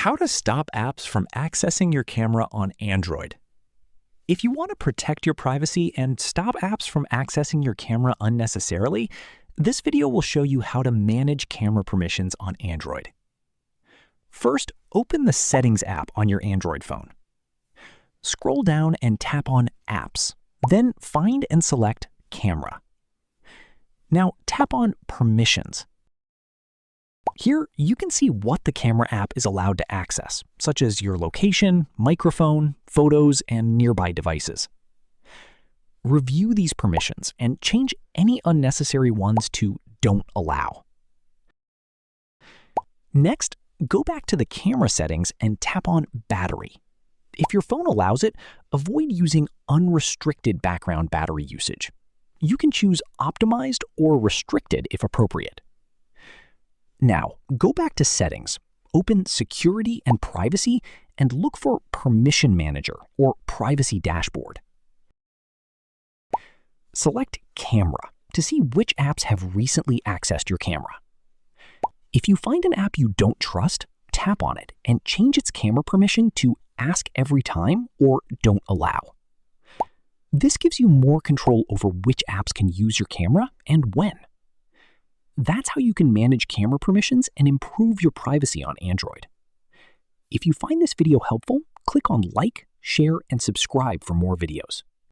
How to stop apps from accessing your camera on Android. If you want to protect your privacy and stop apps from accessing your camera unnecessarily, this video will show you how to manage camera permissions on Android. First, open the Settings app on your Android phone. Scroll down and tap on Apps, then find and select Camera. Now tap on Permissions. Here, you can see what the camera app is allowed to access, such as your location, microphone, photos, and nearby devices. Review these permissions and change any unnecessary ones to Don't Allow. Next, go back to the camera settings and tap on Battery. If your phone allows it, avoid using unrestricted background battery usage. You can choose Optimized or Restricted if appropriate. Now, go back to Settings, open Security and Privacy, and look for Permission Manager or Privacy Dashboard. Select Camera to see which apps have recently accessed your camera. If you find an app you don't trust, tap on it and change its camera permission to Ask Every Time or Don't Allow. This gives you more control over which apps can use your camera and when. That's how you can manage camera permissions and improve your privacy on Android. If you find this video helpful, click on like, share, and subscribe for more videos.